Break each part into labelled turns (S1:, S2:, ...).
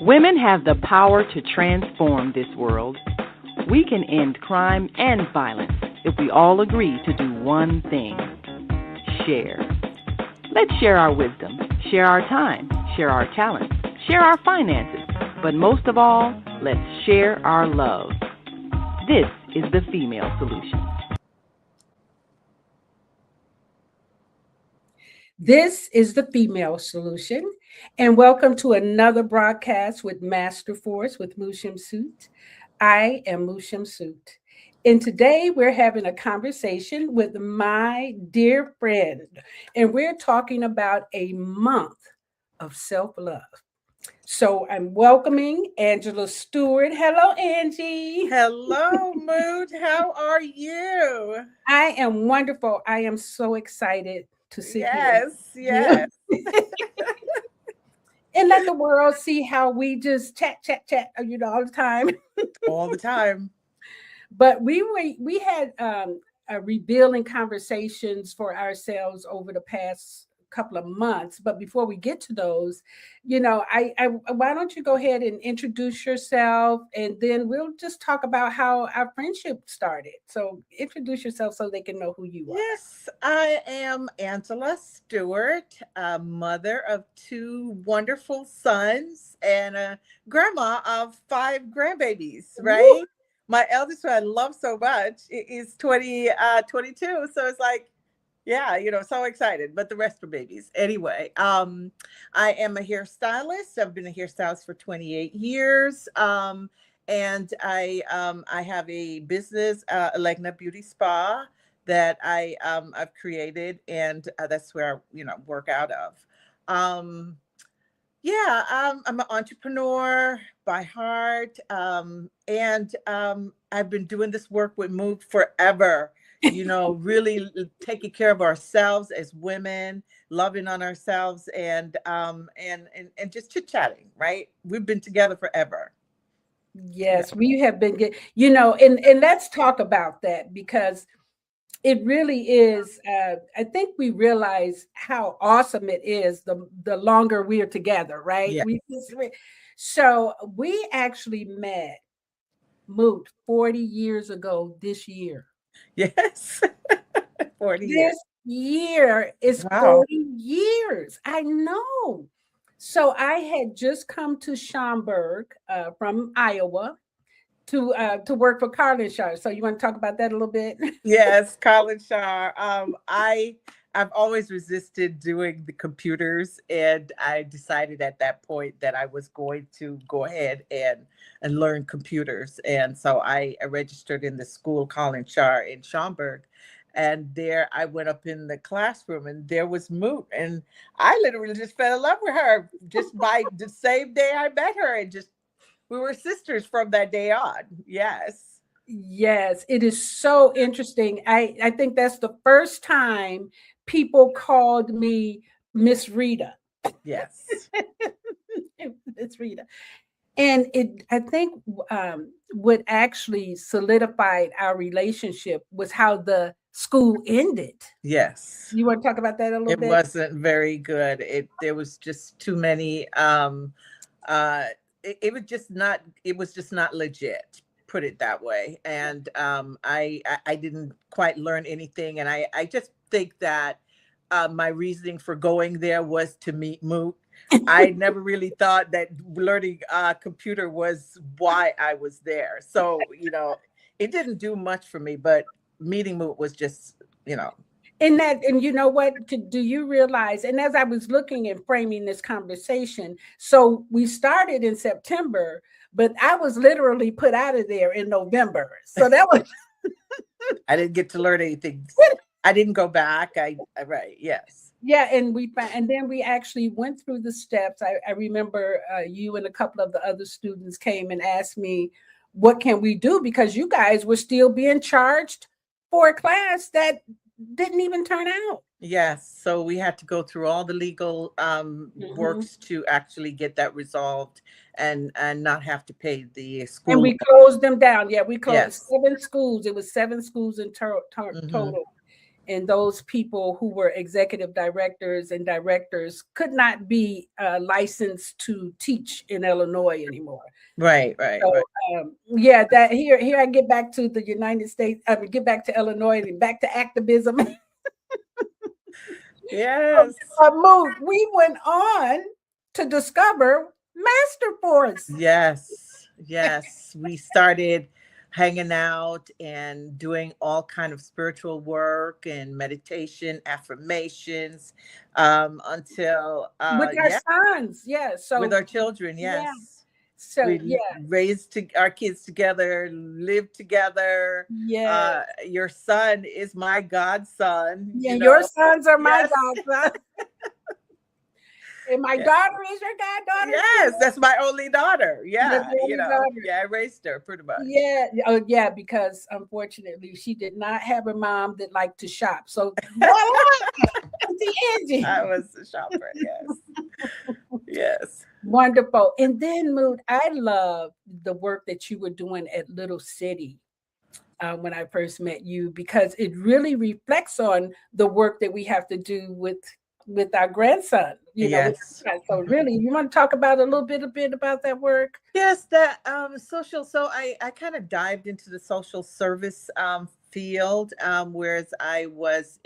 S1: Women have the power to transform this world. We can end crime and violence if we all agree to do one thing: share. Let's share our wisdom, share our time, share our talents, share our finances, but most of all, let's share our love. This is the Female Solution.
S2: This is the Female Solution, and welcome to another broadcast with Master Force with Mu Shemsu-t. I am Mu Shemsu-t, and today we're having a conversation with my dear friend, and we're talking about a month of self-love. So I'm welcoming Angela Stewart. Hello, Angie.
S3: Hello, Mood. How are you?
S2: I am wonderful. I am so excited to see
S3: Yes.
S2: and let the world see how we just chat, all the time.
S3: All the time.
S2: But we had revealing conversations for ourselves over the past couple of months. But before we get to those, I why don't you go ahead and introduce yourself, and then we'll just talk about how our friendship started. So introduce yourself so they can know who you are.
S3: Yes, I am Angela Stewart, a mother of two wonderful sons and a grandma of 5 grandbabies, right? Woo! My eldest one I love so much is 22. So it's like, yeah, so excited, but the rest are babies. Anyway, I am a hairstylist. I've been a hairstylist for 28 years. And I have a business, Alegna Beauty Spa, that I've created, and that's where I, work out of. I'm an entrepreneur by heart. And I've been doing this work with Mood forever. Really taking care of ourselves as women, loving on ourselves, and just chit-chatting, right? We've been together forever.
S2: Yes, we have been good, and let's talk about that, because it really is. I think we realize how awesome it is the longer we are together, right?
S3: Yes.
S2: So we actually met Moot 40 years ago this year.
S3: Yes. 40 years.
S2: This year is
S3: Wow.
S2: 40 years. I know. So I had just come to Schaumburg from Iowa to work for Carlin Shaw. So you want to talk about that a little bit?
S3: Yes, Carlin Shaw. I've always resisted doing the computers, and I decided at that point that I was going to go ahead and learn computers. And so I registered in the school, Colin Shaw in Schaumburg. And there I went up in the classroom, and there was Moot. And I literally just fell in love with her just by the same day I met her. And just, we were sisters from that day on. Yes.
S2: Yes, it is so interesting. I think that's the first time people called me Miss Rita.
S3: Yes.
S2: Miss Rita. And I think what actually solidified our relationship was how the school ended.
S3: Yes.
S2: You want to talk about that a little bit?
S3: It wasn't very good. There was just too many. It was just not legit, put it that way. And I didn't quite learn anything. And I just think that my reasoning for going there was to meet Moot. I never really thought that learning computer was why I was there. So, it didn't do much for me, but meeting Moot was just,
S2: And you know what, do you realize, and as I was looking and framing this conversation, so we started in September, but I was literally put out of there in November. So that was
S3: I didn't get to learn anything. I didn't go back. Right. Yes.
S2: Yeah. And then we actually went through the steps. I remember you and a couple of the other students came and asked me, what can we do? Because you guys were still being charged for a class that didn't even turn out.
S3: Yes. So we had to go through all the legal works to actually get that resolved and not have to pay the school.
S2: And we closed them down. Yeah, we closed
S3: Yes.
S2: 7 schools. It was 7 schools in total. and those people who were executive directors and directors could not be licensed to teach in Illinois anymore.
S3: Right.
S2: So yeah, that here I get back to the United States. I mean, get back to Illinois and back to activism.
S3: Yes.
S2: Mood. We went on to discover Master Force.
S3: Yes. We started hanging out and doing all kind of spiritual work and meditation, affirmations, until
S2: With our sons, yeah. So
S3: with our children,
S2: yeah.
S3: yes.
S2: So
S3: We
S2: yeah,
S3: raised our kids together, lived together.
S2: yeah.
S3: Your son is my godson.
S2: Yeah, your sons are my
S3: Yes.
S2: godson. And my
S3: Yeah.
S2: daughter is your goddaughter.
S3: Yes, that's my only daughter. Yeah,
S2: That's your only daughter.
S3: yeah, I raised her pretty much.
S2: Yeah, oh yeah, because unfortunately she did not have a mom that liked to shop. So the Angie.
S3: I was a shopper. Yes, yes.
S2: Wonderful. And then, Mood, I love the work that you were doing at Little City when I first met you, because it really reflects on the work that we have to do with our grandson. You know,
S3: Yes.
S2: so really, you want to talk about a bit about that work?
S3: Yes, that social. So I kind of dived into the social service field, whereas I was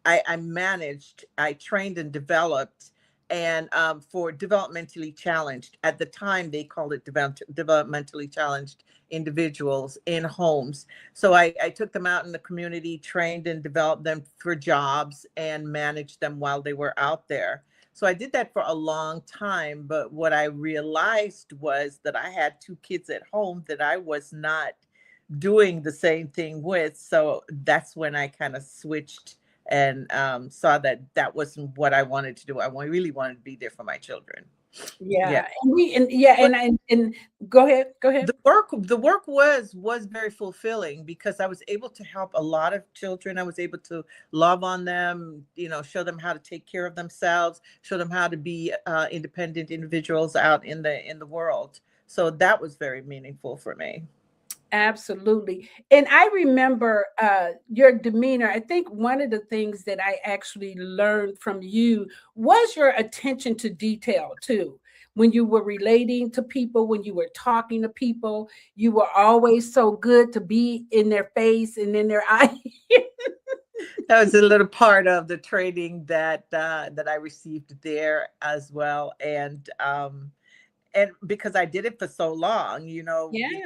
S3: I managed, I trained and developed, and for developmentally challenged. At the time, they called it developmentally challenged individuals in homes. So I took them out in the community, trained and developed them for jobs, and managed them while they were out there. So I did that for a long time. But what I realized was that I had two kids at home that I was not doing the same thing with. So that's when I kind of switched and saw that that wasn't what I wanted to do. I really wanted to be there for my children.
S2: Yeah. And go ahead.
S3: The work was very fulfilling, because I was able to help a lot of children. I was able to love on them, show them how to take care of themselves, show them how to be independent individuals out in the world. So that was very meaningful for me.
S2: Absolutely. And I remember your demeanor. I think one of the things that I actually learned from you was your attention to detail too. When you were relating to people, when you were talking to people, you were always so good to be in their face and in their eye.
S3: That was a little part of the training that I received there as well. And because I did it for so long, being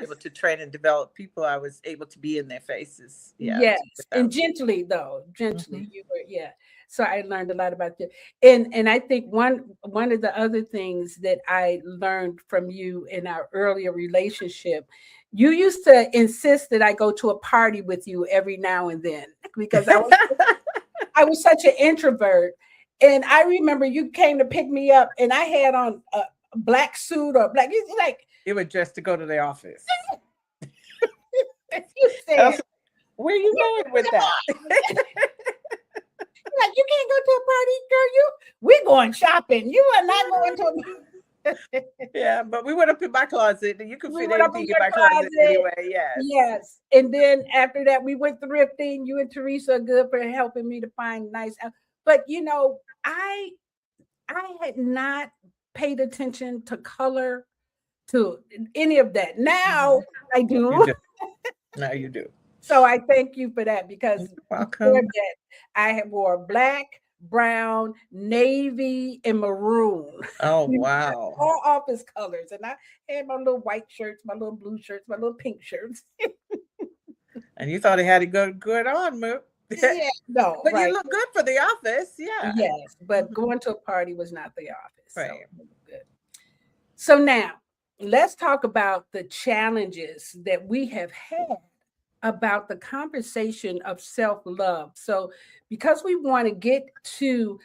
S3: able to train and develop people, I was able to be in their faces. Yeah.
S2: Yes. And gently, you were, yeah. So I learned a lot about you. And I think one of the other things that I learned from you in our earlier relationship, you used to insist that I go to a party with you every now and then, because I was such an introvert. And I remember you came to pick me up, and I had on a black suit or black, like
S3: it was just to go to the office.
S2: You said,
S3: where are you going with that?
S2: Like, you can't go to a party, girl. We're going shopping. You are not going to
S3: Yeah, but we went up in my closet, and you could fit anything in my closet anyway.
S2: Yes. And then after that, we went thrifting. You and Teresa are good for helping me to find nice. But I had not paid attention to color, to any of that. Now I do.
S3: Now you do.
S2: So I thank you for that, because
S3: welcome.
S2: That I wore black, brown, navy, and maroon.
S3: Oh, wow.
S2: All office colors. And I had my little white shirts, my little blue shirts, my little pink shirts.
S3: And you thought it had to go good on, Mu.
S2: Yeah, no.
S3: But
S2: right.
S3: You look good for the office, yeah.
S2: Yes, but going to a party was not the office.
S3: Right.
S2: So now let's talk about the challenges that we have had about the conversation of self-love. So because we want to get to,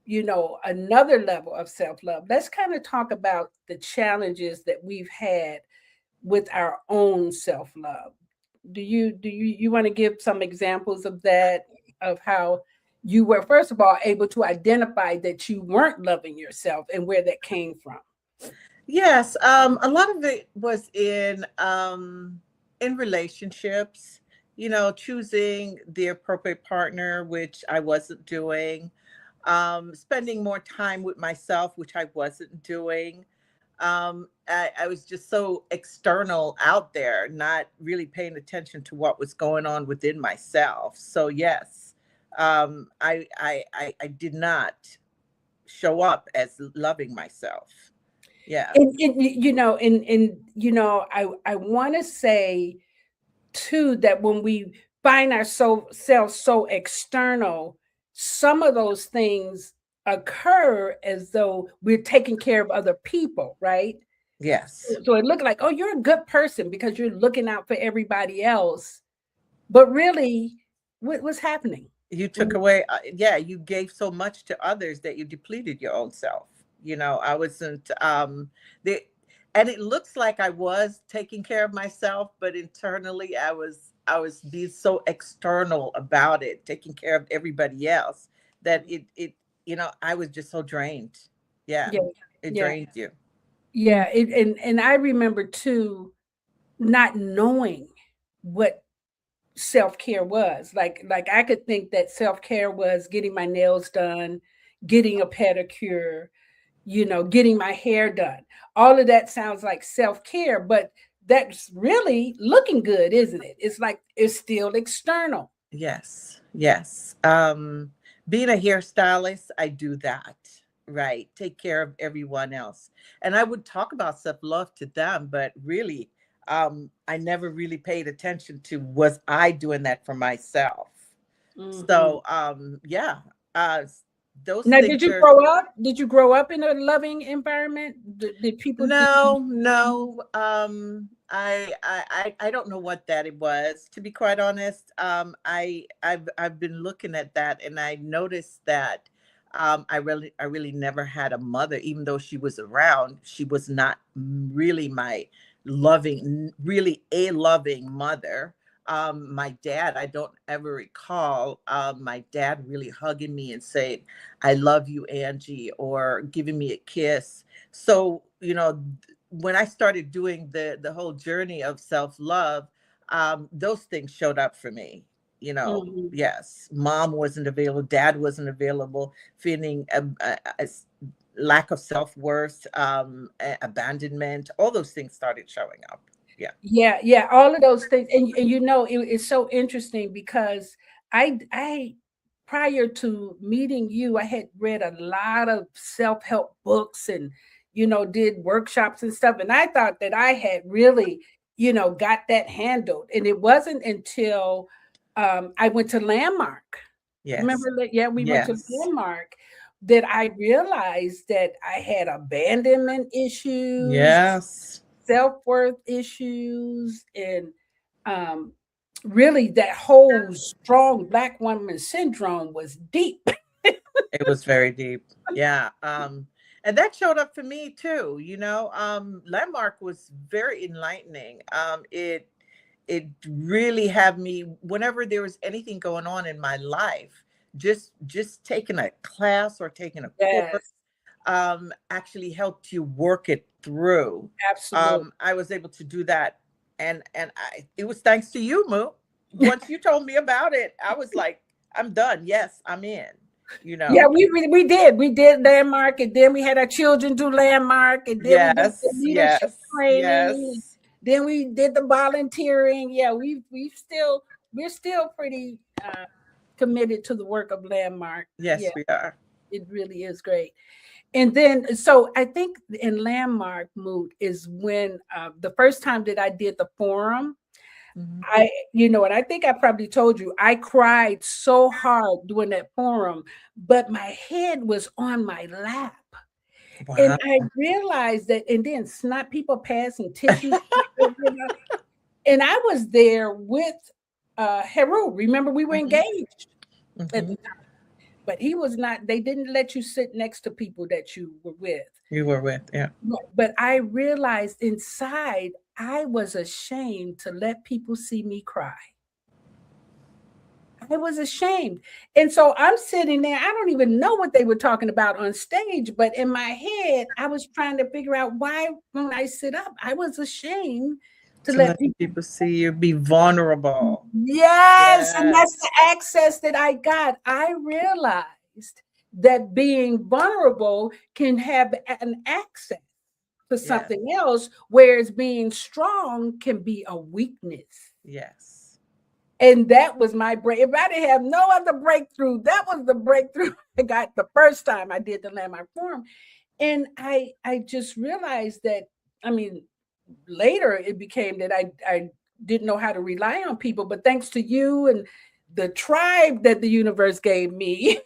S2: another level of self-love, let's kind of talk about the challenges that we've had with our own self-love. Do you want to give some examples of that, of how you were, first of all, able to identify that you weren't loving yourself and where that came from?
S3: Yes, a lot of it was in relationships, choosing the appropriate partner, which I wasn't doing, spending more time with myself, which I wasn't doing. I was just so external out there, not really paying attention to what was going on within myself. So yes, I did not show up as loving myself. Yeah.
S2: I want to say too that when we find ourselves so external, some of those things occur as though we're taking care of other people, right?
S3: Yes.
S2: So it looked like, oh, you're a good person because you're looking out for everybody else. But really, what's happening?
S3: You took away, yeah, you gave so much to others that you depleted your own self. I wasn't, the, and it looks like I was taking care of myself, but internally I was being so external about it, taking care of everybody else, that I was just so drained. Yeah.
S2: Yeah,
S3: It
S2: yeah,
S3: drained you.
S2: yeah. And I remember too not knowing what self-care was. Like I could think that self-care was getting my nails done, getting a pedicure, getting my hair done. All of that sounds like self-care, but that's really looking good, isn't it? It's like it's still external.
S3: Yes, yes. Being a hairstylist, I do that, right? Take care of everyone else. And I would talk about self-love to them, but really, I never really paid attention to, was I doing that for myself?
S2: Mhm.
S3: So, yeah, uh, those
S2: Now,
S3: things
S2: did you
S3: are.
S2: grow up? Did you grow up in a loving environment? Did people give you?
S3: No, no. I don't know what that it was. To be quite honest, I've been looking at that, and I noticed that I really never had a mother, even though she was around. She was not really my really a loving mother. My dad, I don't ever recall my dad really hugging me and saying, "I love you, Angie," or giving me a kiss. So when I started doing the whole journey of self-love, those things showed up for me.
S2: Mhm.
S3: Yes, mom wasn't available, dad wasn't available, feeling lack of self-worth, abandonment, all those things started showing up. Yeah.
S2: Yeah, yeah, all of those things, and it's so interesting because I prior to meeting you, I had read a lot of self-help books and did workshops and stuff, and I thought that I had really got that handled, and it wasn't until I went to Landmark.
S3: Yes.
S2: Remember that? Yeah, we went to
S3: Yes.
S2: Landmark that I realized that I had abandonment issues,
S3: Yes.
S2: self-worth issues, and um, really that whole strong black woman syndrome was deep.
S3: It was very deep. Yeah. And that showed up for me too. Landmark was very enlightening. It really had me, whenever there was anything going on in my life, just taking a class or taking a course
S2: Yes,
S3: actually helped you work it through.
S2: absolutely.
S3: I was able to do that, and it was thanks to you, Moo. Once you told me about it, I was like, I'm done. Yes, I'm in. You
S2: Yeah,
S3: know.
S2: we did Landmark, and then we had our children do Landmark, and then we did the
S3: Yes,
S2: leadership
S3: yes,
S2: training.
S3: yes,
S2: Then we did the volunteering. Yeah, we're still pretty committed to the work of Landmark. Yeah,
S3: yes, we are.
S2: it really is great. And then, so I think in Landmark Mood is when the first time that I did the forum,
S3: Mhm.
S2: and I think I probably told you, I cried so hard doing that forum, but my head was on my lap. And
S3: Wow.
S2: I realized that, and then snot people passing tissues, and I was there with Heru. Remember, we were
S3: Mhm,
S2: engaged at
S3: mhm.
S2: the time, but he was not, they didn't let you sit next to people that you were with.
S3: You were with, yeah.
S2: But I realized inside I was ashamed to let people see me cry. I was ashamed. And so I'm sitting there, I don't even know what they were talking about on stage, but in my head, I was trying to figure out why when I sit up, I was ashamed to
S3: To
S2: let
S3: let
S2: people.
S3: people see you be vulnerable.
S2: Yes, and that's
S3: Yes.
S2: the access that I got. I realized that being vulnerable can have an access to
S3: Yes.
S2: something else, whereas being strong can be a weakness.
S3: Yes.
S2: And that was my break. If I didn't have no other breakthrough, that was the breakthrough I got the first time I did the landmark forum. And I just realized that, I mean, later it became that I didn't know how to rely on people, but thanks to you and the tribe that the universe gave me,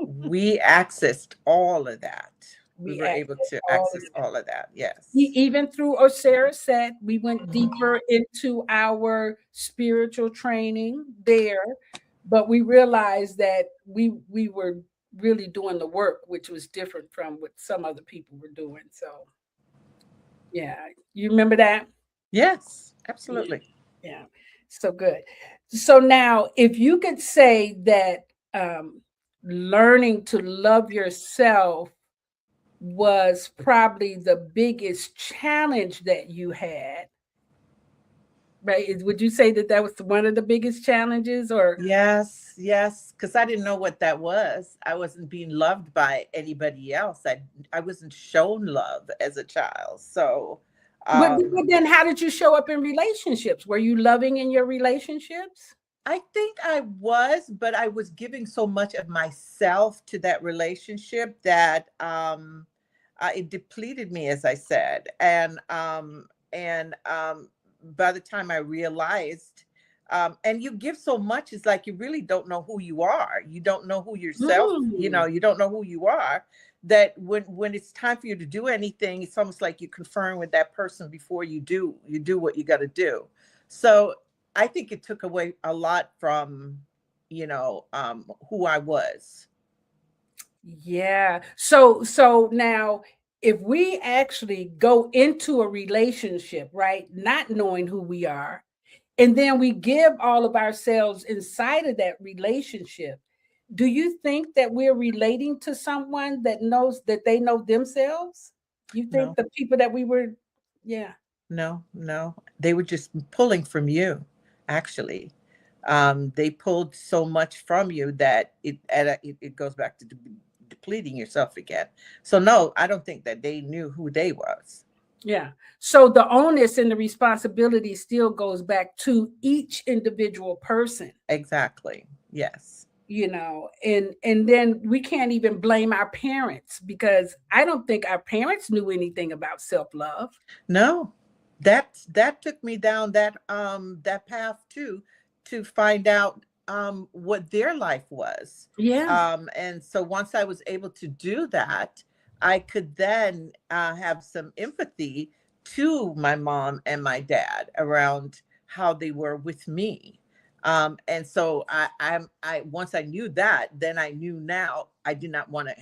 S3: We accessed all of that. We
S2: we
S3: were able
S2: accessed
S3: to
S2: all of
S3: access
S2: that.
S3: all of that. Yes.
S2: Even through Osara set, we went deeper into our spiritual training there, but we realized that we were really doing the work, which was different from what some other people were doing. So yeah, you remember that?
S3: Yes,
S2: Yeah,
S3: absolutely.
S2: yeah. So good. So now, if you could say that learning to love yourself was probably the biggest challenge that you had, right? Would you say that that was one of the biggest challenges, or?
S3: Yes, yes, because I didn't know what that was. I wasn't being loved by anybody else. I wasn't shown love as a child. So,
S2: But
S3: um,
S2: then how did you show up in relationships? Were you loving in your relationships?
S3: I think I was, but I was giving so much of myself to that relationship that it depleted me, as I said. And by the time I realized, and you give so much, it's like you really don't know who you are. You don't know who yourself.
S2: Mm.
S3: You don't know who you are. That when it's time for you to do anything, it's almost like you conferring with that person before you do what you got to do. So I think it took away a lot from, who I was.
S2: Yeah. So now if we actually go into a relationship, right, not knowing who we are, and then we give all of ourselves inside of that relationship, do you think that we're relating to someone that knows that they know themselves? You think
S3: No,
S2: the people that we were, yeah.
S3: no, no. They were just pulling from you, actually. They pulled so much from you that it goes back to depleting yourself again. So no, I don't think that they knew who they was.
S2: Yeah. So the onus and the responsibility still goes back to each individual person,
S3: Exactly. Yes.
S2: and then we can't even blame our parents, because I don't think our parents knew anything about self-love.
S3: No, that took me down that path too, to find out what their life was.
S2: Yeah.
S3: And so once I was able to do that, I could then have some empathy to my mom and my dad around how they were with me. And so I once I knew that, then I knew now I did not want to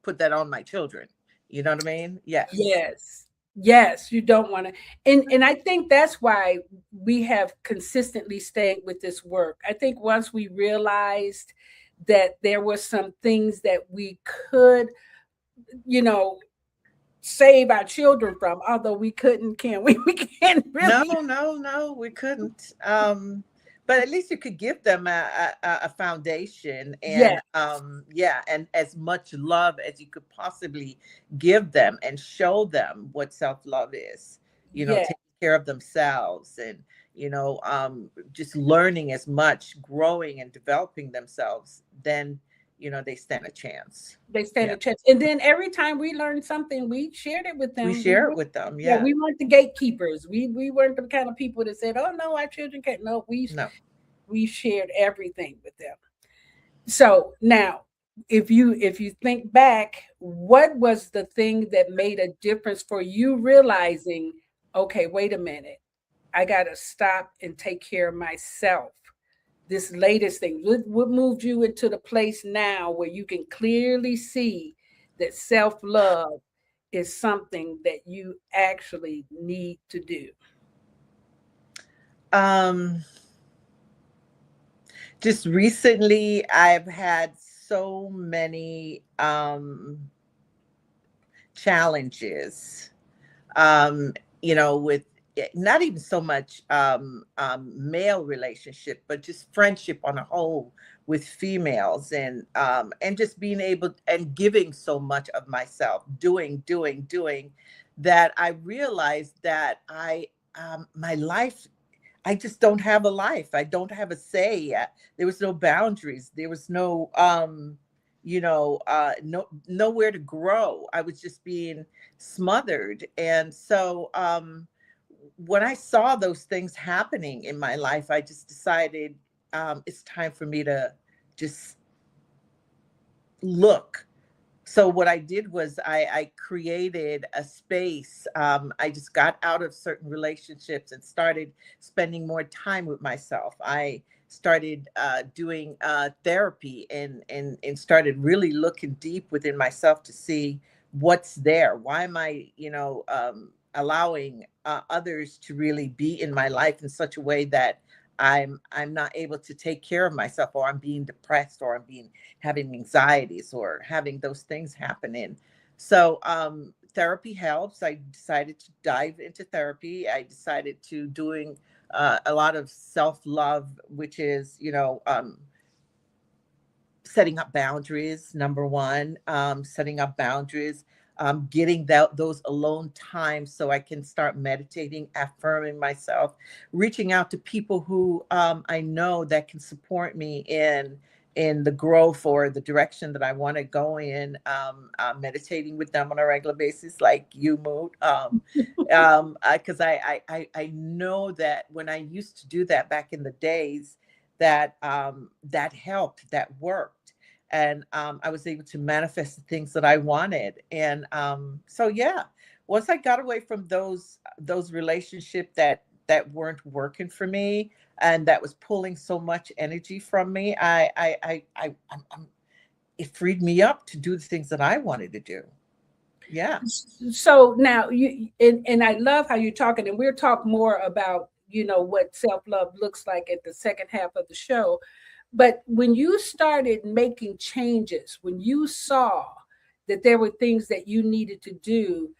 S3: put that on my children. You know what I mean? Yes.
S2: Yes. Yes, you don't want to. And I think that's why we have consistently stayed with this work. I think once we realized that there were some things that we could, you know, save our children from, although we couldn't, can we? We can't
S3: No,
S2: really.
S3: no, no, we couldn't. But at least you could give them a foundation,
S2: Yeah.
S3: and yeah, and as much love as you could possibly give them, and show them what self-love is.
S2: Yeah.
S3: Taking care of themselves, and just learning as much, growing and developing themselves. Then they stand a chance.
S2: They stand
S3: Yeah,
S2: a chance. And then every time we learned something, we shared it with
S3: we
S2: them.
S3: share it with them.
S2: Yeah,
S3: Yeah,
S2: we weren't the gatekeepers. We weren't the kind of people that said, "Oh no, our children can't." No,
S3: no.
S2: we shared everything with them. So now, if you think back, what was the thing that made a difference for you realizing, okay, wait a minute, I got to stop and take care of myself? This latest thing, what moved you into the place now where you can clearly see that self-love is something that you actually need to do?
S3: Um, just recently, I've had so many challenges, with not even so much male relationship, but just friendship on a whole with females, and just being able and giving so much of myself, doing, that I realized that my life, I just don't have a life. I don't have a say. There was no boundaries. There was no, nowhere to grow. I was just being smothered. And so, when I saw those things happening in my life, I just decided, it's time for me to just look. So what I did was I created a space. I just got out of certain relationships and started spending more time with myself. I started doing therapy, and started really looking deep within myself to see what's there. Why am I, allowing others to really be in my life in such a way that I'm not able to take care of myself, or I'm being depressed, or I'm being having anxieties, or having those things happening. So therapy helps. I decided to dive into therapy. I decided to doing a lot of self-love, which is, setting up boundaries, number one, setting up boundaries, getting those alone times so I can start meditating, affirming myself, reaching out to people who I know that can support me in the growth or the direction that I want to go in, meditating with them on a regular basis, like you, Moot. Because I know that when I used to do that back in the days, that that helped, that worked, and I was able to manifest the things that I wanted. And so yeah, once I got away from those relationships that weren't working for me, and that was pulling so much energy from me, it freed me up to do the things that I wanted to do. Yeah.
S2: So now and I love how you're talking, and we'll talk more about what self-love looks like at the second half of the show. But when you started making changes, when you saw that there were things that you needed to do,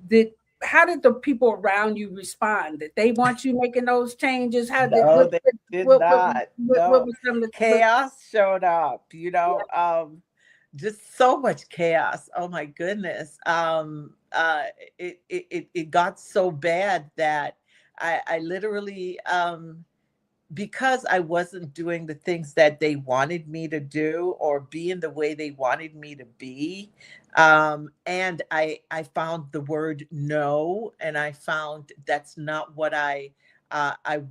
S2: that how did the people around you respond? Did they want you making those changes? How did
S3: No, they did not.
S2: what
S3: No,
S2: was some of the
S3: chaos showed up,
S2: yeah.
S3: just so much chaos. Oh my goodness. It got so bad that I literally, because I wasn't doing the things that they wanted me to do, or being the way they wanted me to be. And I found the word no, and I found that's not what I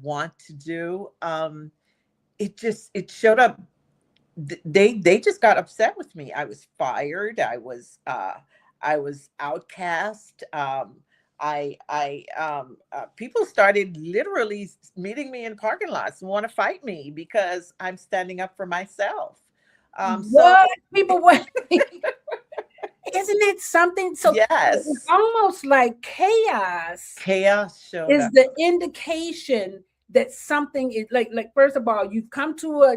S3: want to do. It showed up. They just got upset with me. I was fired. I was outcast. People started literally meeting me in parking lots and want to fight me because I'm standing up for myself. So
S2: What people were isn't it something? So it's
S3: yes,
S2: almost like chaos
S3: chaos showed
S2: is
S3: up.
S2: the indication that something is like first of all, you've come to a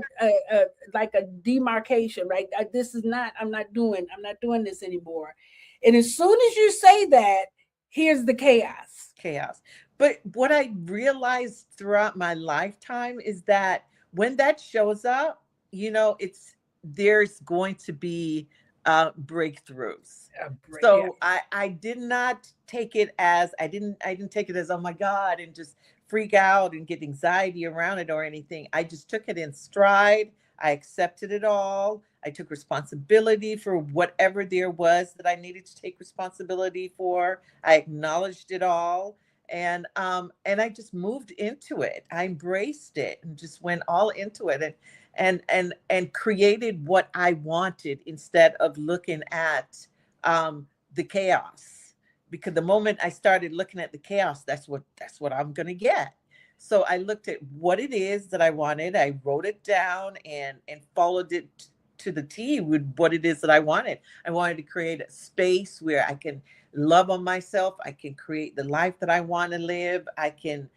S2: like a demarcation, right? This is not, I'm not doing this anymore. And as soon as you say that, here's the chaos.
S3: Chaos. But what I realized throughout my lifetime is that when that shows up, it's there's going to be breakthroughs.
S2: Yeah.
S3: So I did not take it as I didn't take it as, oh my God, and just freak out and get anxiety around it or anything. I just took it in stride. I accepted it all. I took responsibility for whatever there was that I needed to take responsibility for. I acknowledged it all, and I just moved into it. I embraced it and just went all into it, and created what I wanted instead of looking at the chaos. Because the moment I started looking at the chaos, that's what I'm gonna get. So I looked at what it is that I wanted. I wrote it down and followed it to the T with what it is that I wanted. I wanted to create a space where I can love on myself. I can create the life that I want to live. Can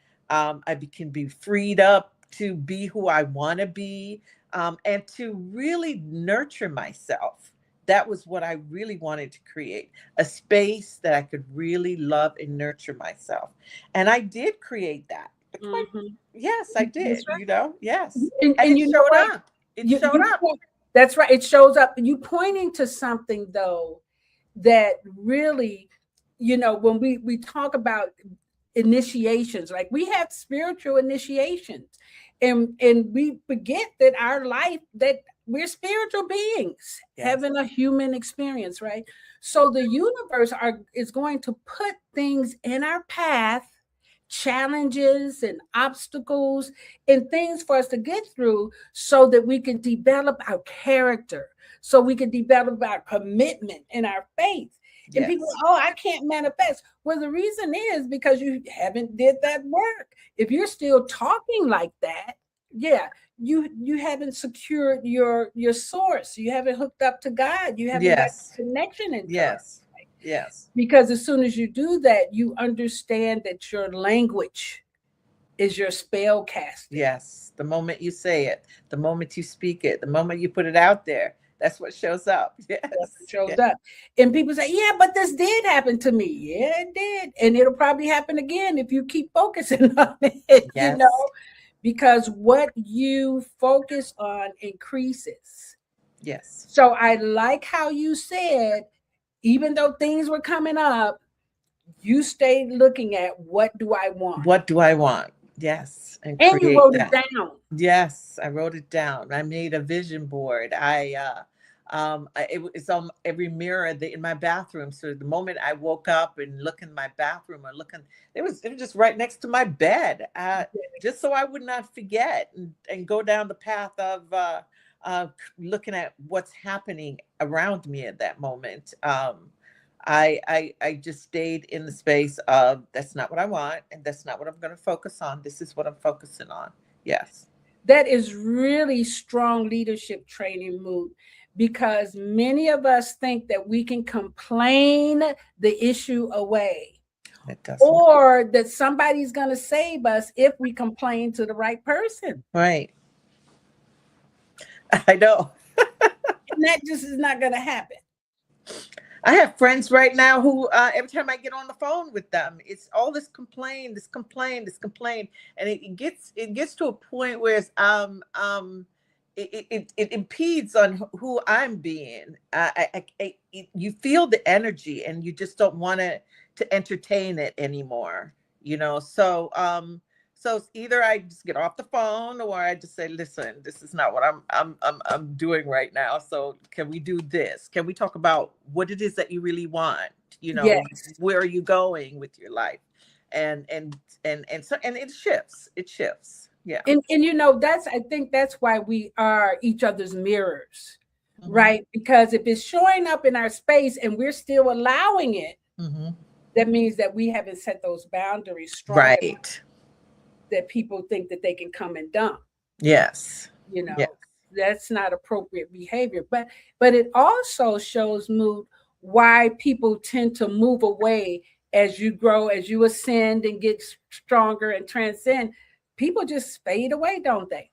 S3: be freed up to be who I want to be, and to really nurture myself. That was what I really wanted to create, a space that I could really love and nurture myself. And I did create that.
S2: Mhm.
S3: Yes, I
S2: That's
S3: did,
S2: right.
S3: yes.
S2: And,
S3: And
S2: and
S3: it
S2: you know
S3: showed
S2: what?
S3: up. It
S2: You
S3: showed
S2: you
S3: up.
S2: point- that's right. It shows up. You pointing to something though that really, when we talk about initiations, like we have spiritual initiations, and we forget that our life, that we're spiritual beings
S3: Yes.
S2: having a human experience, right? So the universe is going to put things in our path, challenges and obstacles and things for us to get through so that we can develop our character, so we can develop our commitment and our faith. And people,
S3: Yes.
S2: oh, I can't manifest. Well, the reason is because you haven't did that work. If you're still talking like that, yeah, you haven't secured your source. You haven't hooked up to God. You haven't got
S3: Yes.
S2: connection into her.
S3: Yes. Yes.
S2: Because as soon as you do that, you understand that your language is your spell casting.
S3: Yes. The moment you say it, the moment you speak it, the moment you put it out there, that's what shows up.
S2: That's what
S3: Yes.
S2: shows
S3: Yes.
S2: up. And people say, yeah, but this did happen to me. Yeah, it did. And it'll probably happen again if you keep focusing on it,
S3: Yes.
S2: because what you focus on increases.
S3: Yes.
S2: So I like how you said, even though things were coming up, you stayed looking at what do I want?
S3: What do I want? Yes. And
S2: And you
S3: create
S2: wrote it
S3: that.
S2: down.
S3: Yes, I wrote it down. I made a vision board. It's on every mirror in my bathroom. So the moment I woke up and look in my bathroom or looking, it was just right next to my bed, just so I would not forget and go down the path of looking at what's happening around me at that moment. I just stayed in the space of that's not what I want and that's not what I'm going to focus on. This is what I'm focusing on. Yes.
S2: That is really strong leadership training move, because many of us think that we can complain the issue away,
S3: It doesn't.
S2: or that somebody's going to save us if we complain to the right person.
S3: Right. I know.
S2: And that just is not going to happen.
S3: I have friends right now who, every time I get on the phone with them, it's all this complaint, and it gets to a point where it impedes on who I'm being. You feel the energy, and you just don't want to entertain it anymore. So it's either I just get off the phone, or I just say, "Listen, this is not what I'm doing right now. So can we do this? Can we talk about what it is that you really want?
S2: Yes.
S3: Where are you going with your life?" And it shifts. It shifts. Yeah.
S2: And I think that's why we are each other's mirrors,
S3: Hmm.
S2: right? Because if it's showing up in our space and we're still allowing it,
S3: Hmm.
S2: that means that we haven't set those boundaries strong enough
S3: Right.
S2: that people think that they can come and dump.
S3: Yes.
S2: you
S3: Yes.
S2: know that's not appropriate behavior. But it also shows, mood, why people tend to move away as you grow, as you ascend and get stronger and transcend. People just fade away, don't they?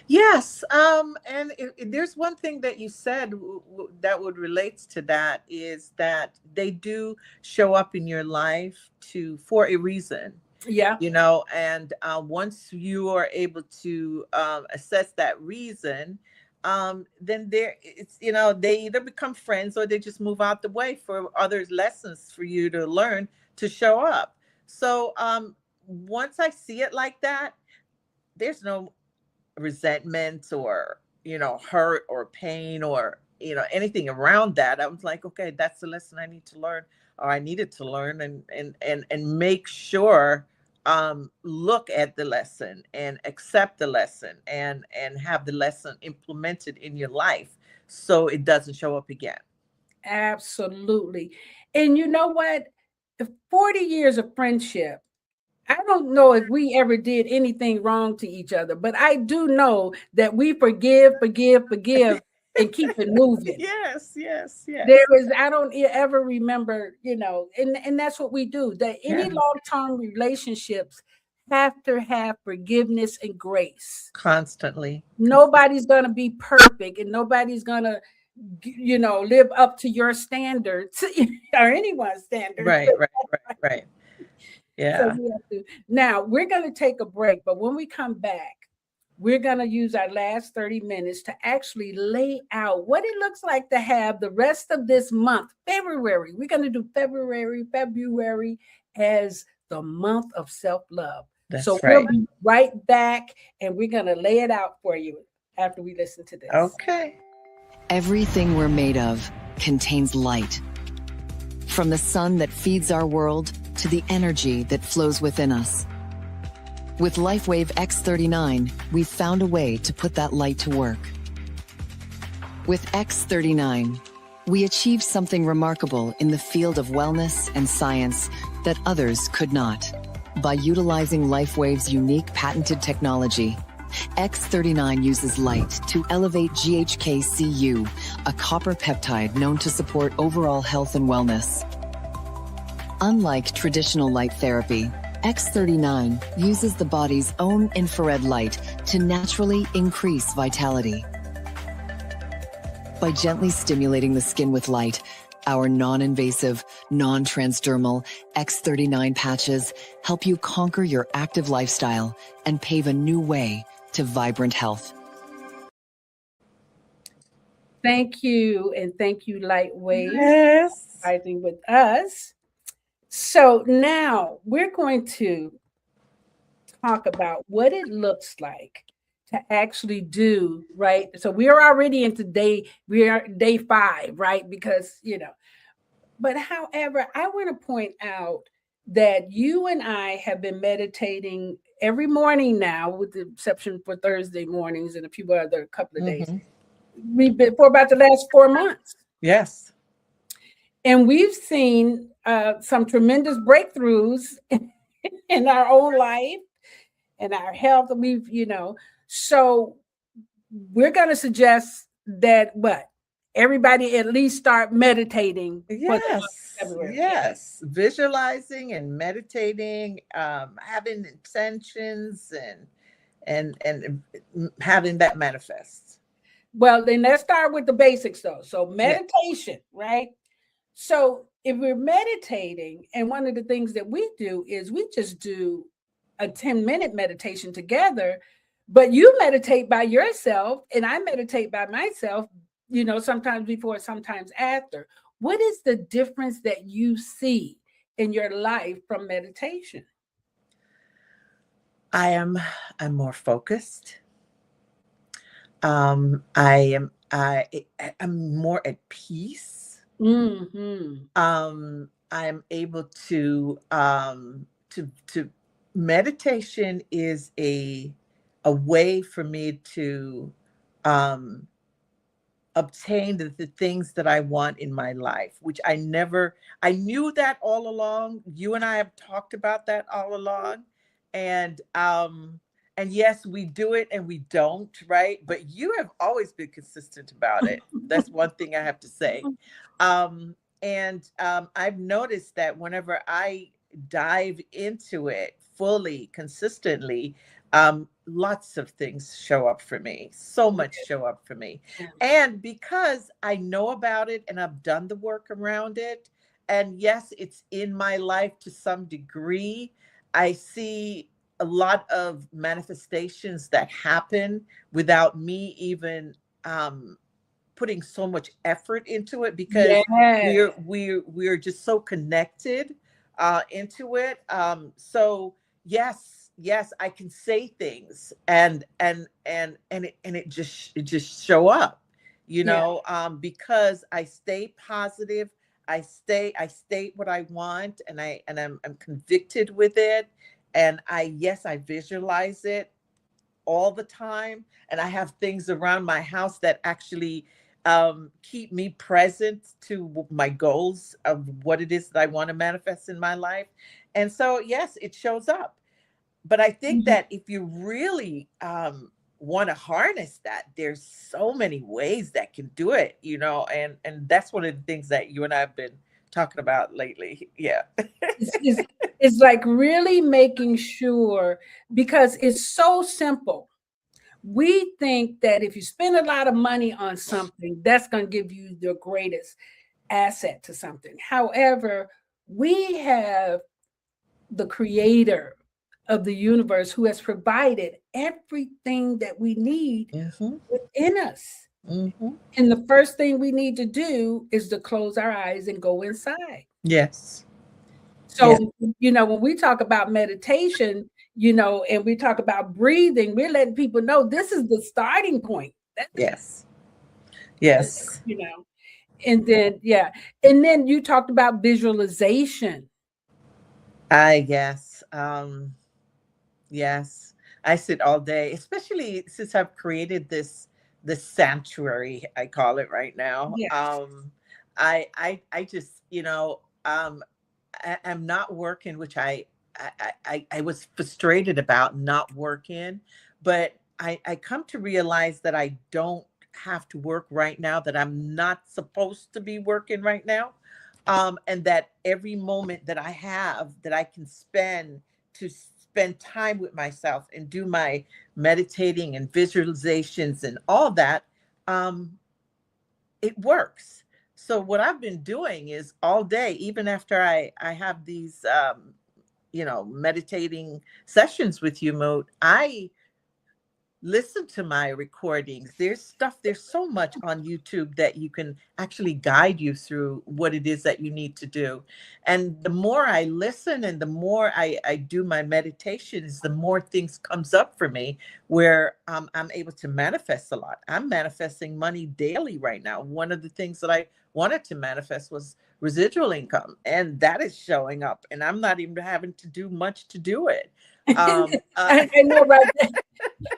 S3: Yes, and there's one thing that you said that would relate to that is that they do show up in your life for a reason,
S2: Yeah,
S3: and once you are able to assess that reason, then they either become friends or they just move out the way for other lessons for you to learn to show up. So once I see it like that, there's no resentment or hurt or pain or anything around that. I was like, okay, that's the lesson I need to learn, or I needed to learn, and make sure, look at the lesson and accept the lesson and have the lesson implemented in your life so it doesn't show up again.
S2: absolutely. And you know what? 40 years of friendship, I don't know if we ever did anything wrong to each other, but I do know that we forgive, and keep it moving.
S3: Yes, yes,
S2: There
S3: yes.
S2: is, I don't ever remember, and that's what we do. That any
S3: Yeah.
S2: long-term relationships have to have forgiveness and grace.
S3: Constantly.
S2: Nobody's gonna be perfect, and nobody's gonna live up to your standards or anyone's standards.
S3: Right, right, right, right.
S2: So
S3: Yeah.
S2: we have to. Now we're going to take a break, but when we come back, we're going to use our last 30 minutes to actually lay out what it looks like to have the rest of this month, February. We're going to do February as the month of self-love. So
S3: That's
S2: we'll
S3: right.
S2: be right back and we're going to lay it out for you after we listen to this.
S3: Okay.
S4: Everything we're made of contains light. From the sun that feeds our world to the energy that flows within us. With LifeWave X39, we've found a way to put that light to work. With X39, we achieved something remarkable in the field of wellness and science that others could not. By utilizing LifeWave's unique patented technology, X39 uses light to elevate GHK-Cu, a copper peptide known to support overall health and wellness. Unlike traditional light therapy, X39 uses the body's own infrared light to naturally increase vitality. By gently stimulating the skin with light, our non-invasive, non-transdermal X39 patches help you conquer your active lifestyle and pave a new way to vibrant health.
S2: Thank you, and thank you, Lightwave,
S3: Yes.
S2: for riding with us. So now we're going to talk about what it looks like to actually do, right? So we are already into we are day 5, right? Because, but however, I want to point out that you and I have been meditating every morning now, with the exception for Thursday mornings and a few other couple of days. We've been for about the last 4 months.
S3: Yes.
S2: And we've seen some tremendous breakthroughs in our own life and our health. So we're going to suggest that everybody at least start meditating.
S3: Yes. Yes. Visualizing and meditating, having intentions and having that manifest.
S2: Well, then let's start with the basics though. So meditation, right? So if we're meditating, and one of the things that we do is we just do a 10-minute meditation together, but you meditate by yourself and I meditate by myself, sometimes before, sometimes after. What is the difference that you see in your life from meditation?
S3: I'm more focused. I'm more at peace.
S2: Mm-hmm.
S3: I'm able to meditation is a way for me to obtain the things that I want in my life, which I knew that all along. You and I have talked about that all along. And yes, we do it and we don't, right? But you have always been consistent about it. That's one thing I have to say. I've noticed that whenever I dive into it fully, consistently, lots of things show up for me. So much show up for me. And because I know about it and I've done the work around it, and yes, it's in my life to some degree, I see a lot of manifestations that happen without me even putting so much effort into it, because we're just so connected into it. So yes, I can say things and it just show up, because I stay positive. I state what I want, and I'm convicted with it, and I visualize it all the time, and I have things around my house that actually keep me present to my goals of what it is that I want to manifest in my life. And so yes, it shows up. But I think that if you really want to harness that, there's so many ways that can do it, and that's one of the things that you and I have been talking about lately. Yeah.
S2: It's like really making sure, because it's so simple. we think that if you spend a lot of money on something, that's going to give you the greatest asset to something. However, we have the creator of the universe who has provided everything that we need
S3: Mm-hmm.
S2: within us.
S3: Mm-hmm.
S2: And the first thing we need to do is to close our eyes and go inside.
S3: Yes. Yes.
S2: So, when we talk about meditation, and we talk about breathing, we're letting people know this is the starting point.
S3: Yes. Yes.
S2: And then, yeah. And then you talked about visualization.
S3: Yes. Yes. I sit all day, especially since I've created this sanctuary, I call it right now.
S2: Yes.
S3: I just, I'm not working, which I was frustrated about not working, but I come to realize that I don't have to work right now, that I'm not supposed to be working right now. And that every moment that I have that I can spend time with myself and do my meditating and visualizations and all that, um, it works. So what I've been doing is all day, even after I have these meditating sessions with you, Moot, I listen to my recordings. There's so much on YouTube that you can actually guide you through what it is that you need to do. And the more I listen and the more I do my meditations, the more things comes up for me where I'm able to manifest a lot. I'm manifesting money daily right now. One of the things that I wanted to manifest was residual income, and that is showing up, and I'm not even having to do much to do it.
S2: I know, right?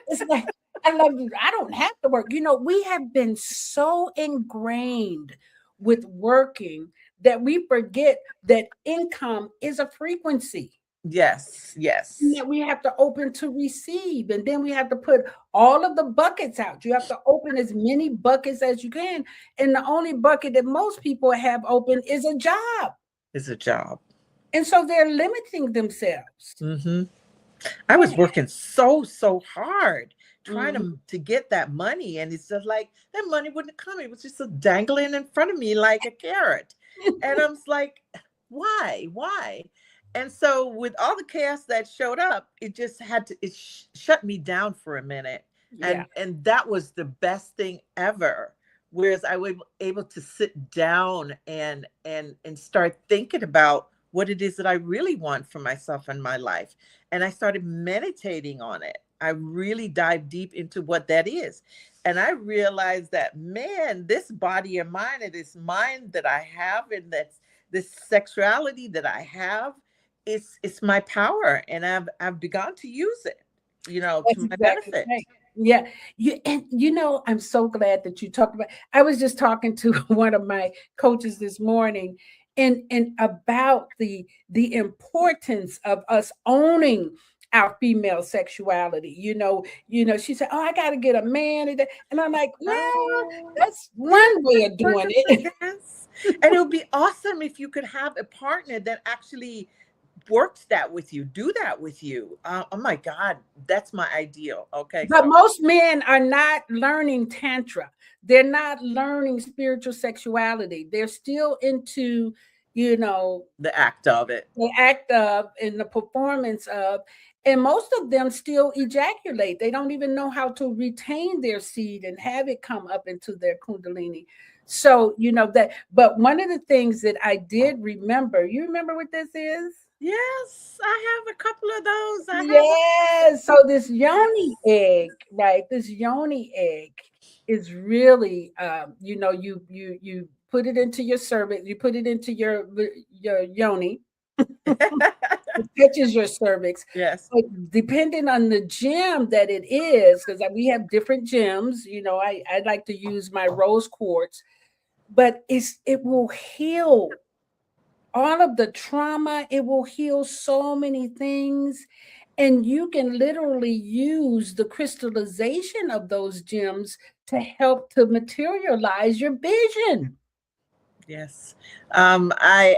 S2: It's like, I love you. I don't have to work. We have been so ingrained with working that we forget that income is a frequency.
S3: Yes, yes.
S2: And that we have to open to receive. And then we have to put all of the buckets out. You have to open as many buckets as you can. And the only bucket that most people have open is a job.
S3: It's a job.
S2: And so they're limiting themselves.
S3: Mm-hmm. I was working so hard trying
S2: Mm-hmm.
S3: to get that money, and it's just like that money wouldn't come. It was just dangling in front of me like a carrot, and I'm just like, why? And so with all the chaos that showed up, it just shut me down for a minute,
S2: Yeah.
S3: and that was the best thing ever. Whereas I was able to sit down and start thinking about what it is that I really want for myself in my life. And I started meditating on it. I really dived deep into what that is. And I realized that, man, this body of mine and this mind that I have, and that's this sexuality that I have, it's my power. And I've begun to use it,
S2: That's
S3: to my
S2: exactly
S3: benefit.
S2: right. Yeah. I'm so glad that you talked about. I was just talking to one of my coaches this morning and about the importance of us owning our female sexuality. She said, "Oh, I got to get a man," and I'm like, "Well, that's one way of doing it."
S3: Yes. And it would be awesome if you could have a partner that actually works that with you, do that with you. Oh my God, that's my ideal. Okay.
S2: But
S3: So
S2: most men are not learning tantra. They're not learning spiritual sexuality. They're still into,
S3: the act of it.
S2: the act of and the performance of, and most of them still ejaculate. They don't even know how to retain their seed and have it come up into their kundalini. So, but one of the things that I did remember, you remember what this is?
S3: Yes, I have a couple of those.
S2: Yes. So this yoni egg, right? This yoni egg is really, you put it into your cervix, you put it into your yoni, it touches your cervix.
S3: Yes.
S2: But depending on the gem that it is, because we have different gems, I like to use my rose quartz, but it will heal all of the trauma. It will heal so many things. And you can literally use the crystallization of those gems to help to materialize your vision.
S3: Yes. I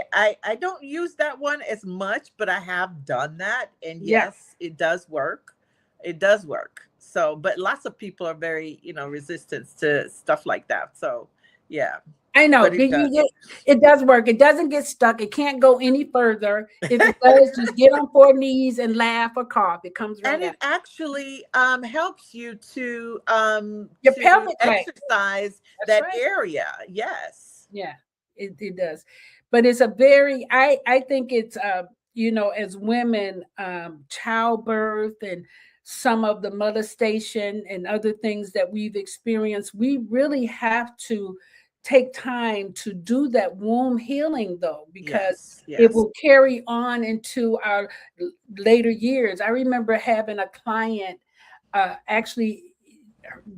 S3: don't use that one as much, but I have done that. And
S2: Yeah.
S3: yes, it does work. It does work. So, but lots of people are very, resistant to stuff like that. So, yeah,
S2: I know
S3: but it does.
S2: it does work. It doesn't get stuck. It can't go any further. If it does, just get on 4 knees and laugh or cough. It comes right
S3: And
S2: out.
S3: it actually helps you to
S2: Your pelvic flex.
S3: exercise
S2: That's
S3: that
S2: right.
S3: area. Yes.
S2: Yeah, it does. But it's a very, I think it's, as women, childbirth and some of the molestation and other things that we've experienced, we really have to take time to do that womb healing, though, because
S3: Yes.
S2: it
S3: Yes.
S2: will carry on into our later years. I remember having a client, actually,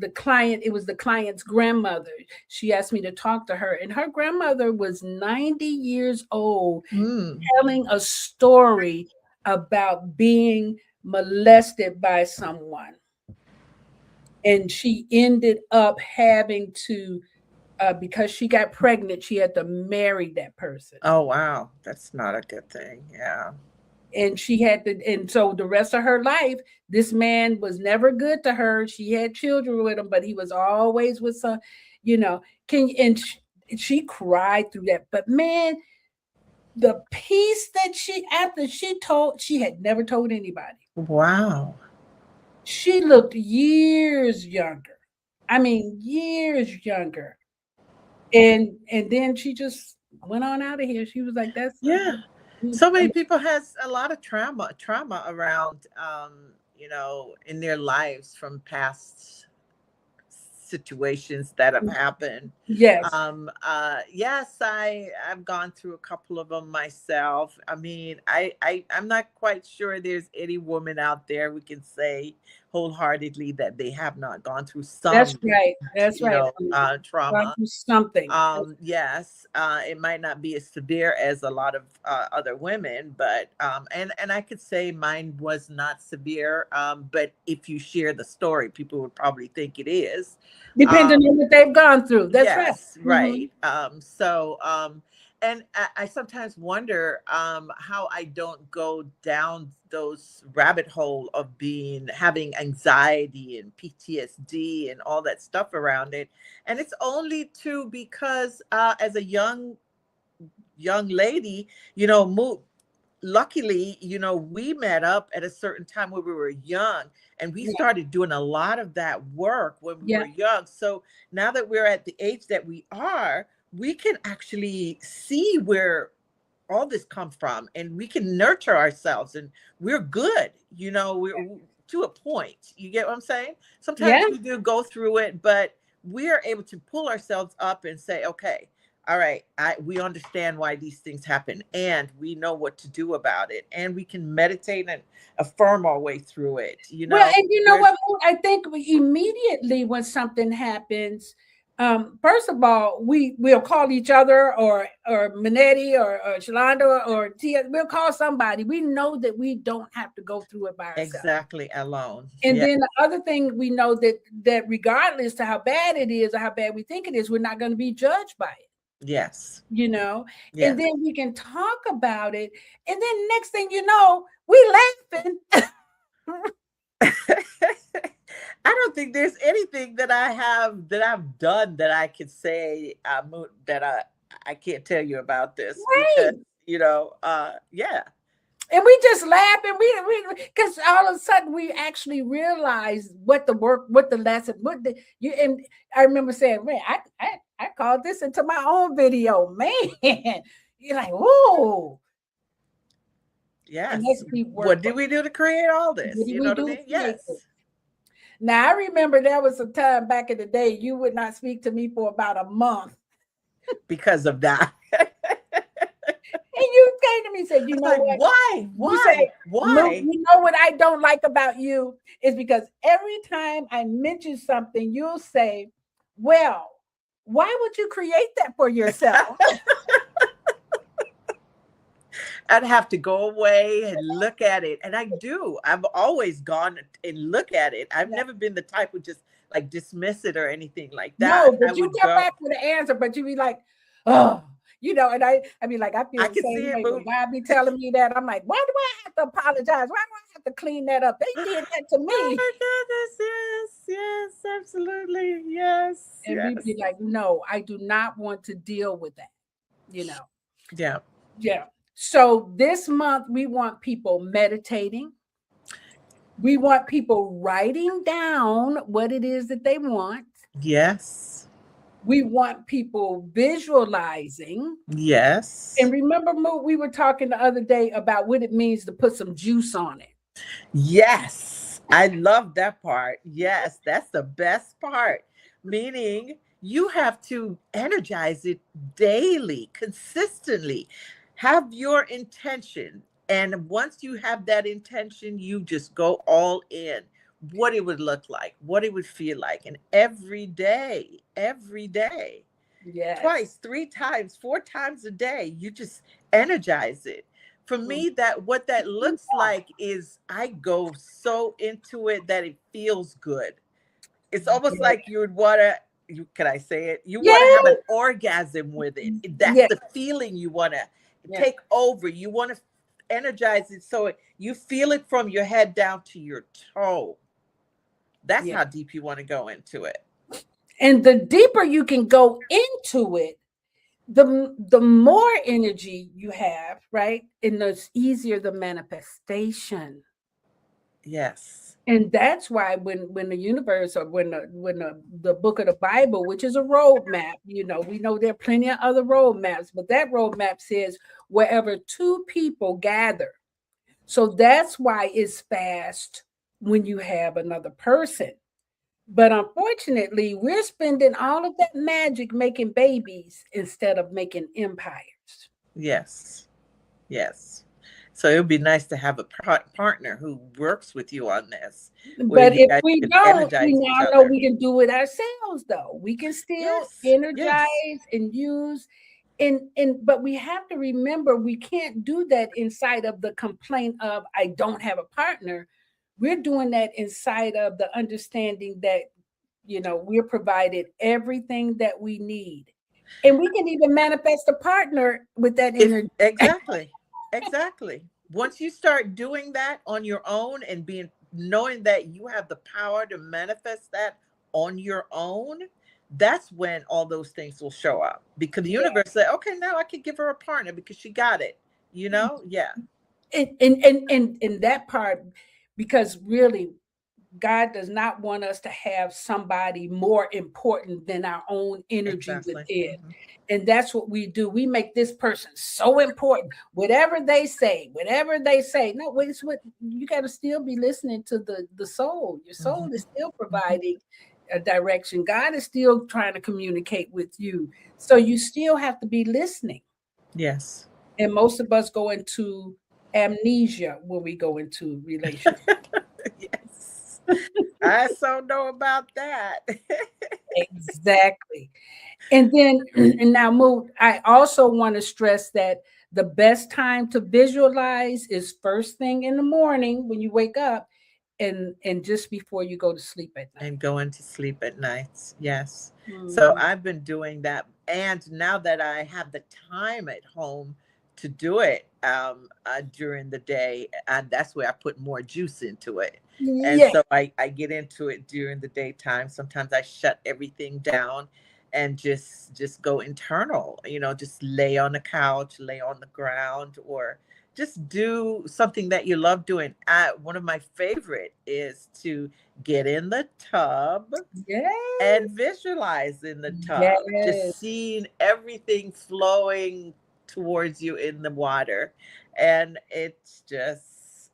S2: it was the client's grandmother. She asked me to talk to her, and her grandmother was 90 years old,
S3: Mm.
S2: telling a story about being molested by someone. And she ended up having to, because she got pregnant, she had to marry that person.
S3: Oh, wow. That's not a good thing. Yeah.
S2: And she had to, and so the rest of her life, this man was never good to her. She had children with him, but he was always with some, you know, she cried through that. But man, the piece that after she had never told anybody.
S3: Wow.
S2: She looked years younger. I mean, years younger. And then she just went on out of here. She was like, that's,
S3: Yeah. So many people has a lot of trauma around, in their lives from past situations that have happened.
S2: yes.
S3: Yes, I've gone through a couple of them myself. I mean, I'm not quite sure there's any woman out there we can say wholeheartedly that they have not gone through
S2: That's
S3: some,
S2: right. That's right.
S3: trauma.
S2: Something.
S3: Yes, it might not be as severe as a lot of other women, but and I could say mine was not severe. But if you share the story, people would probably think it is.
S2: Depending on what they've gone through. That's right.
S3: Yes, right. And I sometimes wonder how I don't go down those rabbit hole of having anxiety and PTSD and all that stuff around it. And it's only because as a young lady, luckily, we met up at a certain time when we were young, and we started doing a lot of that work when we were young. So now that we're at the age that we are, we can actually see where all this comes from, and we can nurture ourselves, and we're good. We're to a point. You get what I'm saying? Sometimes we do go through it, but we are able to pull ourselves up and say, okay, all right, we understand why these things happen, and we know what to do about it, and we can meditate and affirm our way through it.
S2: Well, and you know what? I think immediately when something happens, first of all, we'll call each other or Minetti or Shalonda or Tia. We'll call somebody. We know that we don't have to go through it by ourselves.
S3: Exactly, alone.
S2: And then the other thing we know that regardless to how bad it is or how bad we think it is, we're not going to be judged by it.
S3: Yes.
S2: And then we can talk about it. And then next thing you know, we laughing.
S3: I don't think there's anything that I've done that I could say that I can't tell you about this.
S2: Right.
S3: Because, yeah.
S2: And we just laugh, and we because all of a sudden we actually realize what the lesson, and I remember saying, man, I called this into my own video, man. You're like, whoa.
S3: Yes. What did we do to create all this? You know what I mean? Yes.
S2: Now I remember there was a time back in the day you would not speak to me for about a month
S3: because of that.
S2: And you came to me and said, you know what?
S3: Why?
S2: Why? You know what I don't like about you is because every time I mention something, you'll say, well, why would you create that for yourself?
S3: I'd have to go away and look at it. And I do. I've always gone and look at it. I've never been the type who just dismiss it or anything like that.
S2: No, but you come back with an answer, but you be like, oh, And I mean, like, I feel
S3: I
S2: the
S3: can see
S2: same
S3: it,
S2: way
S3: boo.
S2: when God be telling me that. I'm like, why do I have to apologize? Why do I have to clean that up? They did that to
S3: Oh
S2: me.
S3: my goodness. Yes, yes, absolutely. Yes,
S2: And we
S3: yes.
S2: be like, no, I do not want to deal with that, you know.
S3: Yeah.
S2: Yeah. So this month we want people meditating. We want people writing down what it is that they want.
S3: Yes.
S2: We want people visualizing. And
S3: Yes.
S2: remember, Mo, we were talking the other day about what it means to put some juice on it.
S3: Yes. I love that part. Yes, that's the best part. Meaning you have to energize it daily, consistently. Have your intention. And once you have that intention, you just go all in. What it would look like, what it would feel like. And every day,
S2: Yes.
S3: twice, three times, four times a day. You just energize it. For
S2: Mm.
S3: me, that what that looks like is I go so into it that it feels good. It's almost
S2: Yeah.
S3: like you would want to. You can I say it? You want to have
S2: Yeah.
S3: an orgasm with it. That's
S2: Yeah.
S3: the feeling you want to
S2: Yeah.
S3: take over. You want to energize it so you feel it from your head down to your toe. That's
S2: Yeah.
S3: how deep you want to go into it.
S2: And the deeper you can go into it, the more energy you have, right? And the easier the manifestation.
S3: Yes.
S2: And that's why when the universe, or when the book of the Bible, which is a roadmap, we know there are plenty of other roadmaps, but that roadmap says wherever two people gather. So that's why it's fast when you have another person. But unfortunately, we're spending all of that magic making babies instead of making empires.
S3: Yes. Yes. So it would be nice to have a partner who works with you on this, where
S2: But
S3: you
S2: if
S3: guys
S2: we
S3: can
S2: don't, we
S3: energize each
S2: now know
S3: other.
S2: we can do it ourselves, though. We can still
S3: Yes. Yes.
S2: energize and use. But we have to remember we can't do that inside of the complaint of I don't have a partner. We're doing that inside of the understanding that we're provided everything that we need. And we can even manifest a partner with that
S3: If
S2: energy.
S3: exactly. Exactly. Once you start doing that on your own and being knowing that you have the power to manifest that on your own, that's when all those things will show up. Because the
S2: Yeah.
S3: universe said, okay, now I can give her a partner because she got it. You know? Yeah.
S2: And that part, because really God does not want us to have somebody more important than our own energy
S3: Exactly.
S2: within.
S3: Hmm.
S2: And that's what we do. We make this person so important. Whatever they say. No, it's what you got to still be listening to the soul. Your soul is still
S3: Hmm.
S2: providing a direction. God is still trying to communicate with you. So you still have to be listening.
S3: Yes.
S2: And most of us go into amnesia when we go into relationships.
S3: Yes. I so know about that.
S2: Exactly. And then, and now, Moot, I also want to stress that the best time to visualize is first thing in the morning when you wake up, and just before you go to sleep at night.
S3: And going to sleep at nights. Yes. So
S2: Mhm.
S3: I've been doing that. And now that I have the time at home to do it during the day, and that's where I put more juice into it. And
S2: Yeah.
S3: so I get into it during the daytime. Sometimes I shut everything down and just go internal, just lay on the couch, lay on the ground, or just do something that you love doing. One of my favorite is to get in the tub
S2: Yes.
S3: and visualize in the tub,
S2: Yes.
S3: just seeing everything flowing towards you in the water. And it's just,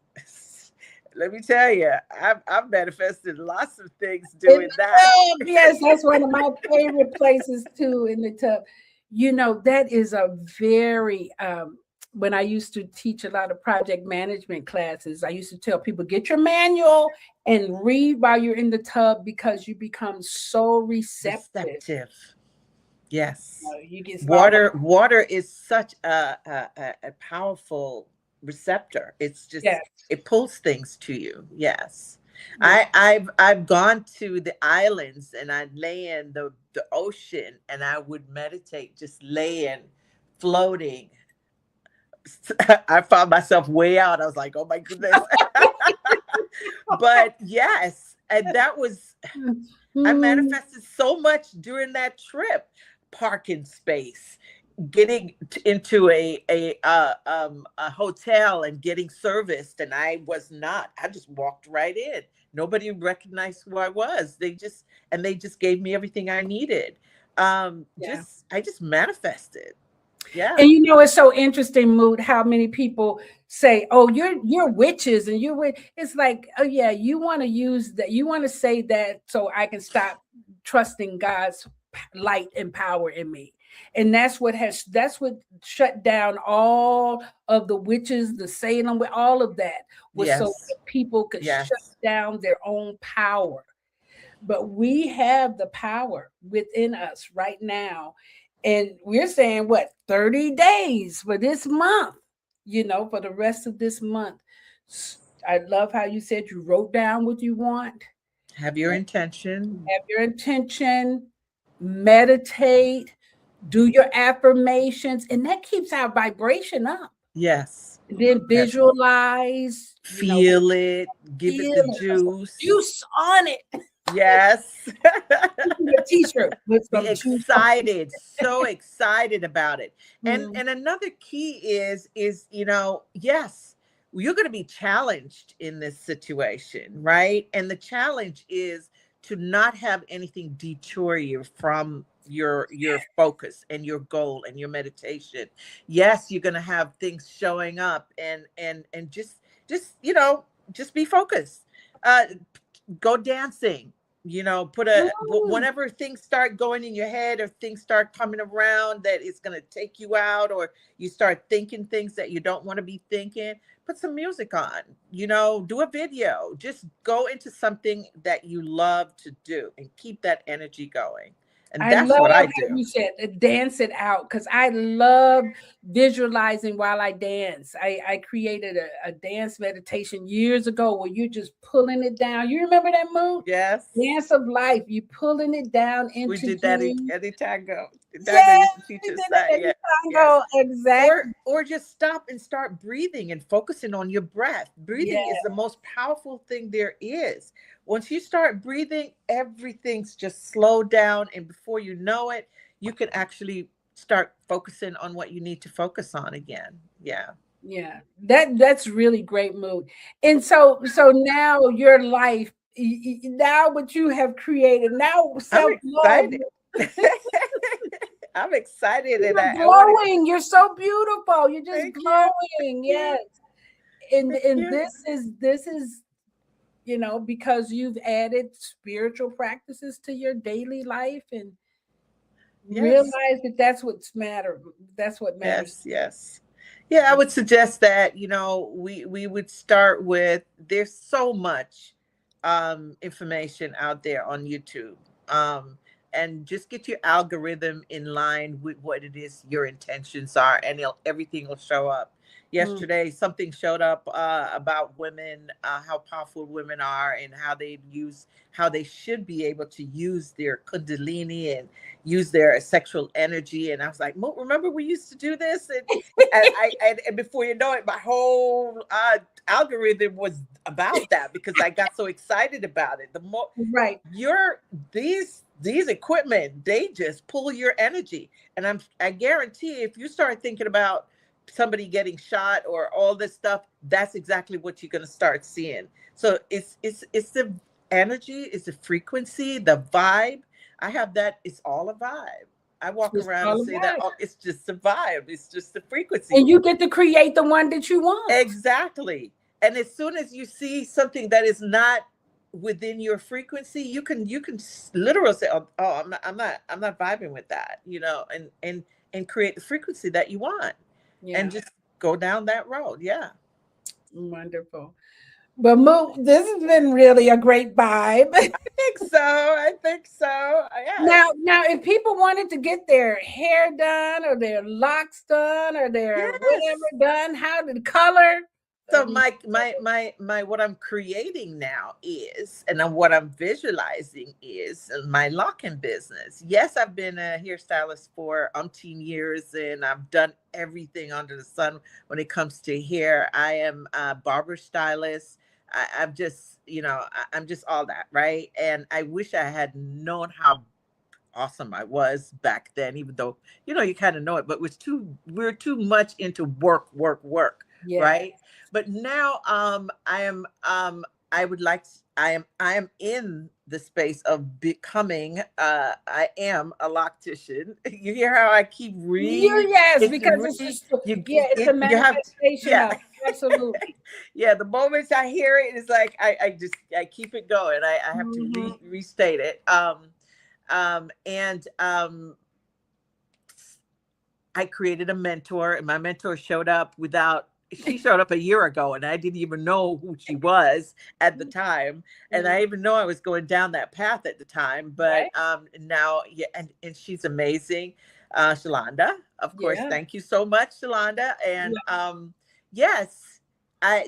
S3: let me tell you, I've manifested lots of things
S2: In
S3: doing
S2: the
S3: that.
S2: tub. Yes, that's one of my favorite places too, in the tub. That is a very when I used to teach a lot of project management classes, I used to tell people get your manual and read while you're in the tub because you become so receptive.
S3: Receptive. Yes.
S2: You get almost
S3: Water is such a powerful receptor. It's just
S2: yes,
S3: it pulls things to you. Yes.
S2: yeah.
S3: I've gone to the islands and I lay in the ocean and I would meditate just laying floating. I found myself way out. I was like, oh my goodness. But yes, and that was, I manifested so much during that trip. Parking space, getting into a hotel and getting serviced, and I was not. I just walked right in. Nobody recognized who I was. They just gave me everything I needed.
S2: Yeah.
S3: I just manifested. Yeah.
S2: And you know, it's so interesting, Mood, how many people say, "Oh, you're witches," and it's like, oh yeah, you want to use that, you want to say that so I can stop trusting God's light and power in me. And that's what shut down all of the witches, the Salem, all of that was so
S3: Yes.
S2: that people could
S3: Yes.
S2: shut down their own power. But we have the power within us right now. And we're saying what, 30 days for this month, for the rest of this month. I love how you said you wrote down what you want.
S3: Have your intention.
S2: Have your intention, meditate, do your affirmations, and that keeps our vibration up.
S3: Yes.
S2: And then visualize,
S3: feel it, give it the juice.
S2: Juice on it.
S3: Yes.
S2: A t-shirt with
S3: Be
S2: some
S3: excited, so excited about it.
S2: Mm.
S3: And another key is yes, you're going to be challenged in this situation, right? And the challenge is to not have anything detour you from your focus and your goal and your meditation. Yes, you're going to have things showing up, and just be focused. Go dancing. Whenever things start going in your head or things start coming around that it's going to take you out, or you start thinking things that you don't want to be thinking, put some music on, do a video, just go into something that you love to do and keep that energy going. And that's what I do.
S2: You said dance it out, because I love visualizing while I dance. I created a dance meditation years ago where you're just pulling it down. You remember that move?
S3: Yes.
S2: Dance of life. You pulling it down into.
S3: We did that at tango.
S2: Yes, we did that at tango. Exactly.
S3: Or just stop and start breathing and focusing on your breath. Breathing is the most powerful thing there is. Once you start breathing, everything's just slowed down. And before you know it, you can actually start focusing on what you need to focus on again. Yeah.
S2: Yeah. That's really great mood. And so now your life, now what you have created, now self-love.
S3: I'm excited.
S2: You're glowing. You're so beautiful. You're just glowing. Yes. And this is because you've added spiritual practices to your daily life and realize that that's what's matter. That's what matters.
S3: Yes. Yeah, I would suggest that, we would start with, there's so much information out there on YouTube. And just get your algorithm in line with what it is your intentions are, and everything will show up. Yesterday, something showed up about women, how powerful women are, and how they should be able to use their kundalini and use their sexual energy. And I was like, remember we used to do this? And before you know it, my whole algorithm was about that, because I got so excited about it. The more these equipment, they just pull your energy. And I guarantee if you start thinking about somebody getting shot or all this stuff, that's exactly what you're going to start seeing. So it's the energy, it's the frequency, the vibe. I have that. It's all a vibe. I walk around and say that it's just a vibe. It's just the frequency.
S2: And you get to create the one that you want.
S3: Exactly. And as soon as you see something that is not within your frequency, you can literally say, oh, I'm not vibing with that, and create the frequency that you want. And just go down that road. Yeah.
S2: Wonderful. But Mu, this has been really a great vibe.
S3: I think so.
S2: Yeah. Now, if people wanted to get their hair done or their locks done or their whatever done, how did color?
S3: So my what I'm creating now is, and what I'm visualizing is my lock-in business. Yes, I've been a hairstylist for umpteen years, and I've done everything under the sun when it comes to hair. I am a barber stylist. I'm just, I'm just all that, right? And I wish I had known how awesome I was back then, even though, you kind of know it, but we're too much into work,
S2: Yeah.
S3: right? But now I would like I am in the space of becoming I am a loctician. You hear how I keep reading?
S2: Yes, because it's just it's a manifestation
S3: yeah.
S2: of it. Absolutely.
S3: Yeah, the moment I hear it, it's like I keep it going. I have to
S2: Mm-hmm.
S3: restate it. And I created a mentor, and my mentor showed up she showed up a year ago, and I didn't even know who she was at the time. And I even know I was going down that path at the time, but now, yeah. And she's amazing. Shalonda, of course.
S2: Yeah.
S3: Thank you so much, Shalonda. And yes,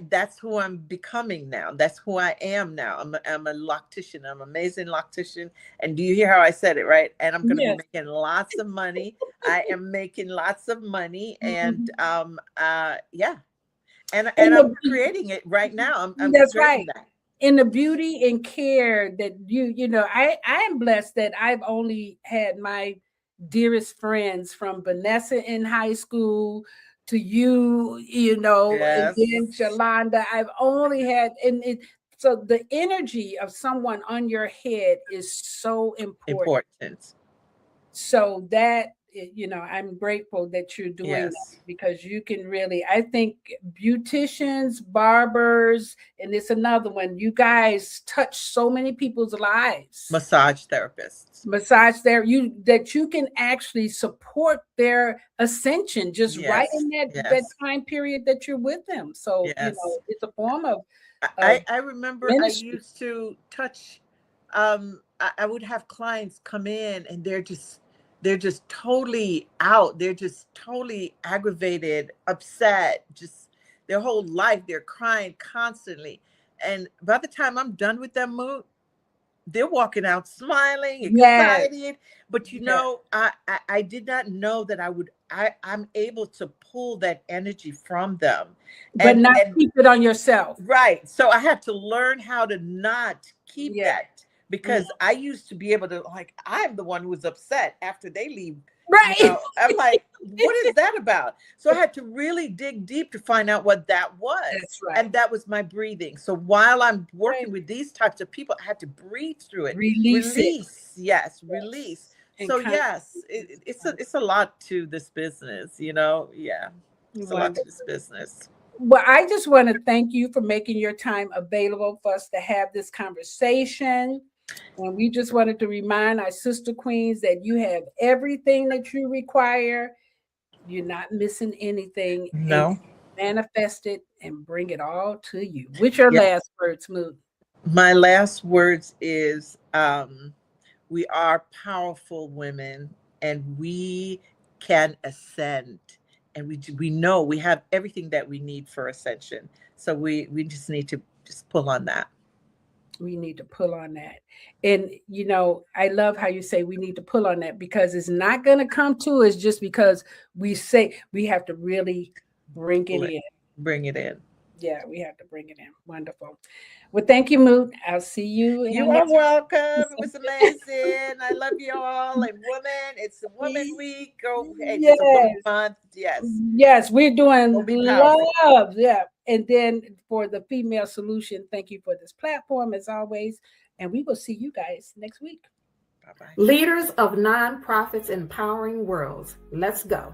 S3: that's who I'm becoming now. That's who I am now. I'm a loctician. I'm an amazing loctician. And do you hear how I said it, right? And I'm going to be making lots of money. I am making lots of money. And yeah. And I'm creating it right now. I'm
S2: that's
S3: creating
S2: right.
S3: that.
S2: In the beauty and care that I am blessed that I've only had my dearest friends from Vanessa in high school to you, and then Shalonda. I've only had, so the energy of someone on your head is so important. So that, I'm grateful that you're doing that, because you can really, I think beauticians, barbers, and it's another one, you guys touch so many people's lives.
S3: Massage therapists.
S2: That you can actually support their ascension just right in that time period that you're with them. So, it's a form of
S3: I remember
S2: ministry.
S3: I used to touch, I would have clients come in, and they're just totally out. They're just totally aggravated, upset, just their whole life. They're crying constantly. And by the time I'm done with them, they're walking out smiling, excited. But I did not know that I'm able to pull that energy from them.
S2: But not keep it on yourself.
S3: Right. So I had to learn how to not keep that. Because I used to be able to, I'm the one who was upset after they leave.
S2: Right.
S3: I'm like, what is that about? So I had to really dig deep to find out what that was.
S2: That's right.
S3: And that was my breathing. So while I'm working with these types of people, I had to breathe through it.
S2: Release.
S3: Yes, release. So yes, it's a lot to this business, Yeah. It's a lot to this business.
S2: Well, I just want to thank you for making your time available for us to have this conversation. And we just wanted to remind our sister queens that you have everything that you require. You're not missing anything.
S3: No.
S2: Manifest it and bring it all to you. What's your last words, Mu?
S3: My last words is we are powerful women, and we can ascend. And we know we have everything that we need for ascension. So we just need to just pull on that.
S2: We need to pull on that. And, I love how you say we need to pull on that, because it's not going to come to us just because we say. We have to really bring it in.
S3: Bring it in.
S2: Yeah, we have to bring it in. Wonderful. Well, thank you, Mu. I'll see you.
S3: You are welcome. It was amazing. I love you all. And women, it's a Woman Week. It's a Woman Month.
S2: Yes, we're doing love. Yeah. And then for the Female Solution, thank you for this platform as always. And we will see you guys next week.
S3: Bye-bye.
S5: Leaders of nonprofits empowering worlds. Let's go.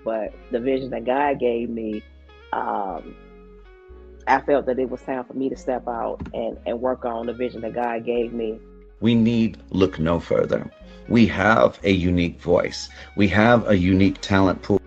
S6: But the vision that God gave me, I felt that it was time for me to step out and work on the vision that God gave me.
S7: We need look no further. We have a unique voice. We have a unique talent pool.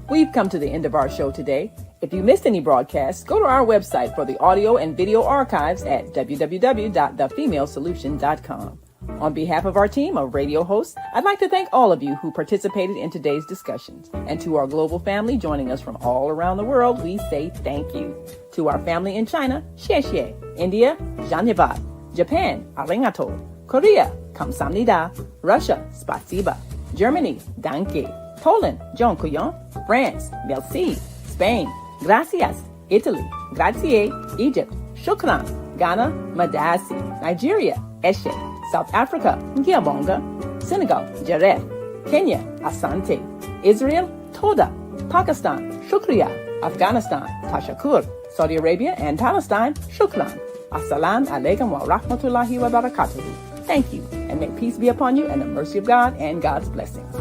S1: We've come to the end of our show today. If you missed any broadcasts, go to our website for the audio and video archives at www.thefemalesolution.com. On behalf of our team of radio hosts, I'd like to thank all of you who participated in today's discussions. And to our global family joining us from all around the world, we say thank you. To our family in China, xie xie. India, dhanyavad. Japan, arigato. Korea, kamsamnida. Russia, spasiba. Germany, danke. Poland, dziękuję. France, merci. Spain, gracias. Italy, grazie. Egypt, shukran. Ghana, madasi. Nigeria, eshe. South Africa, ngiyabonga. Senegal, jareh. Kenya, asante. Israel, toda. Pakistan, shukriya. Afghanistan, tashakur. Saudi Arabia and Palestine, shukran. Assalamu alaikum wa rahmatullahi wa barakatuhu. Thank you, and may peace be upon you and the mercy of God and God's blessings.